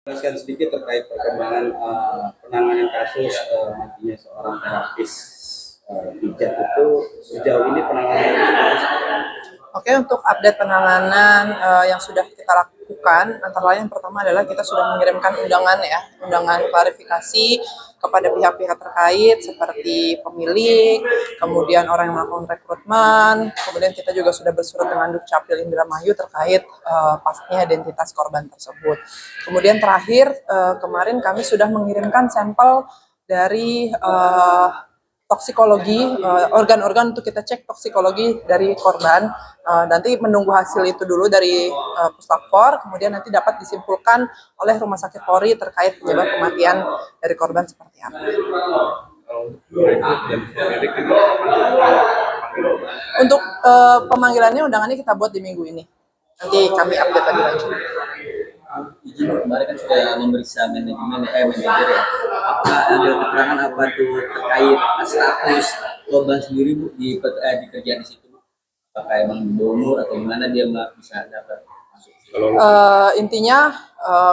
Jelaskan sedikit terkait perkembangan penanganan kasus matinya seorang terapis pijat itu sejauh ini penanganannya. Oke, untuk update penanganan yang sudah kita lakukan, antara lain yang pertama adalah kita sudah mengirimkan undangan klarifikasi kepada pihak-pihak terkait seperti pemilik, kemudian orang yang melakukan rekrutmen, kemudian kita juga sudah bersurat dengan Dukcapil Indramayu terkait pastinya identitas korban tersebut. Kemudian terakhir kemarin kami sudah mengirimkan sampel dari toksikologi, organ-organ untuk kita cek toksikologi dari korban. Nanti menunggu hasil itu dulu dari Puslapfor, kemudian nanti dapat disimpulkan oleh Rumah Sakit Polri terkait penyebab kematian dari korban seperti apa. Untuk pemanggilannya undangannya kita buat di minggu ini. Nanti kami update lagi lanjut. Izin kemarin kan sudah memeriksa manajer ya. Apakah ada keterangan apa tuh terkait status korban sendiri Bu di kerjaan di situ? Apakah emang di bawah umur atau gimana dia bisa dapat masuk? Intinya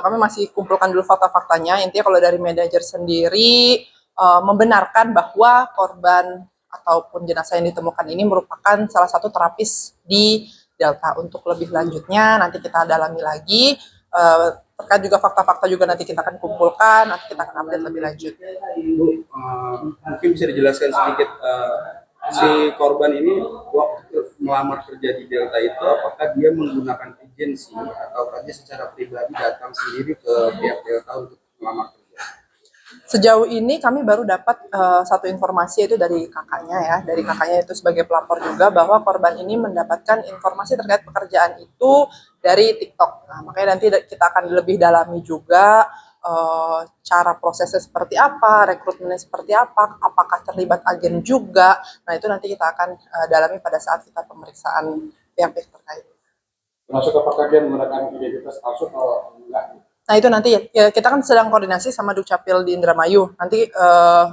kami masih kumpulkan dulu fakta-faktanya. Intinya kalau dari manajer sendiri membenarkan bahwa korban ataupun jenazah yang ditemukan ini merupakan salah satu terapis di Delta. Untuk lebih lanjutnya nanti kita dalami lagi. Terkait juga fakta-fakta juga nanti kita akan kumpulkan, nanti kita akan update lebih lanjut. Bu, mungkin bisa dijelaskan sedikit si korban ini waktu melamar kerja di Delta itu apakah dia menggunakan agensi atau dia secara pribadi datang sendiri ke pihak Delta untuk melamar kerja? Sejauh ini kami baru dapat satu informasi yaitu dari kakaknya ya, dari kakaknya itu sebagai pelapor juga bahwa korban ini mendapatkan informasi terkait pekerjaan itu dari TikTok. Nah, makanya nanti kita akan lebih dalami juga cara prosesnya seperti apa, rekrutmennya seperti apa, apakah terlibat agen juga. Nah, itu nanti kita akan dalami pada saat kita pemeriksaan pihak-pihak terkait. Termasuk apakah dia menggunakan identitas palsu atau enggak? Nah itu nanti ya, kita kan sedang koordinasi sama Dukcapil di Indramayu. Nanti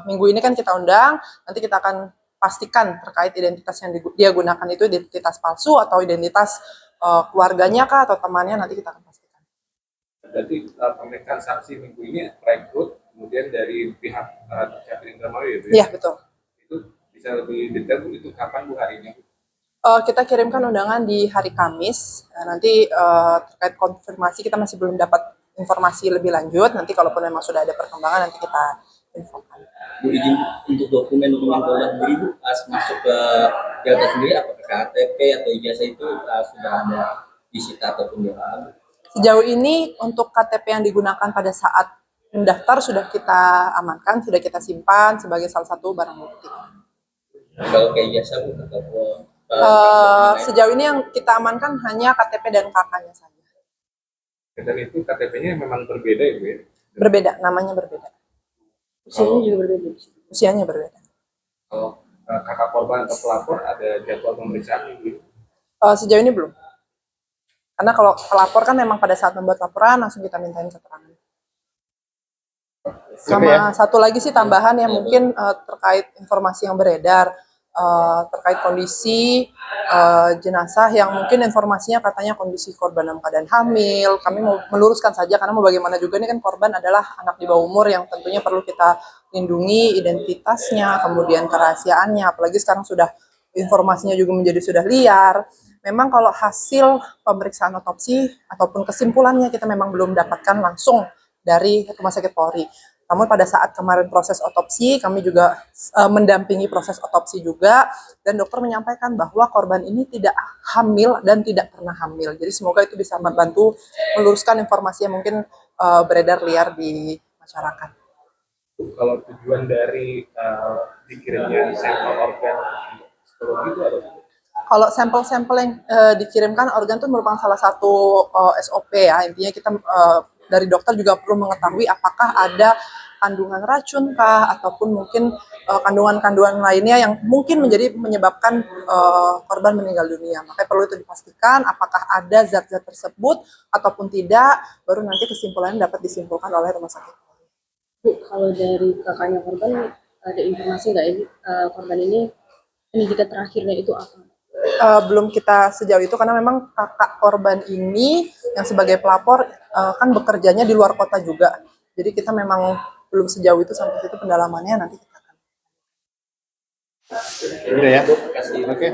minggu ini kan kita undang, nanti kita akan pastikan terkait identitas yang dia gunakan itu identitas palsu atau identitas keluarganya kah atau temannya, nanti kita akan pastikan. Berarti pemeriksaan saksi minggu ini rekrut kemudian dari pihak Dukcapil Indramayu ya? Iya betul. Itu bisa lebih detail Bu, itu kapan Bu harinya? Kita kirimkan undangan di hari Kamis. Nanti terkait konfirmasi kita masih belum dapat informasi lebih lanjut. Nanti kalaupun memang sudah ada perkembangan nanti kita infokan. Bu, izin untuk dokumen-dokumen korban sendiri Bu, pas masuk ke Delta sendiri apakah KTP atau ijazah itu sudah ada disita ataupun dilarang? Sejauh ini untuk KTP yang digunakan pada saat mendaftar sudah kita amankan, sudah kita simpan sebagai salah satu barang bukti. Kalau kayak ijazah Bu ataupun sejauh ini yang kita amankan hanya KTP dan kakaknya saja. Dan itu KTP-nya memang berbeda ya Bu ya? Berbeda, namanya berbeda. Usianya juga berbeda. Usianya berbeda. Kalau kakak korban atau pelapor ada jadwal pemeriksaan gitu? Sejauh ini belum. Karena kalau pelapor kan memang pada saat membuat laporan langsung kita mintain keterangan. Sama satu lagi sih tambahan yang mungkin terkait informasi yang beredar terkait kondisi jenazah yang mungkin informasinya katanya kondisi korban dalam keadaan hamil. Kami mau meluruskan saja karena mau bagaimana juga ini kan korban adalah anak di bawah umur yang tentunya perlu kita lindungi identitasnya, kemudian kerahasiaannya, apalagi sekarang sudah informasinya juga menjadi sudah liar. Memang kalau hasil pemeriksaan otopsi ataupun kesimpulannya kita memang belum dapatkan langsung dari Rumah Sakit Polri. Namun pada saat kemarin proses otopsi, kami juga mendampingi proses otopsi juga, dan dokter menyampaikan bahwa korban ini tidak hamil dan tidak pernah hamil. Jadi semoga itu bisa membantu meluruskan informasi yang mungkin beredar liar di masyarakat. Kalau tujuan dari dikirimnya sampel organ psikologi itu apa? Kalau sampel-sampel yang dikirimkan organ itu merupakan salah satu SOP ya. Intinya kita dari dokter juga perlu mengetahui apakah ada kandungan racun kah ataupun mungkin kandungan-kandungan lainnya yang mungkin menyebabkan korban meninggal dunia. Makanya perlu itu dipastikan apakah ada zat-zat tersebut ataupun tidak, baru nanti kesimpulannya dapat disimpulkan oleh rumah sakit. Bu, kalau dari kakaknya korban ada informasi nggak ini korban ini pendidikan terakhirnya itu apa? belum kita sejauh itu karena memang kakak korban ini yang sebagai pelapor kan bekerjanya di luar kota juga. Jadi kita memang belum sejauh itu sampai situ pendalamannya nanti kita akan. Udah ya. Oke.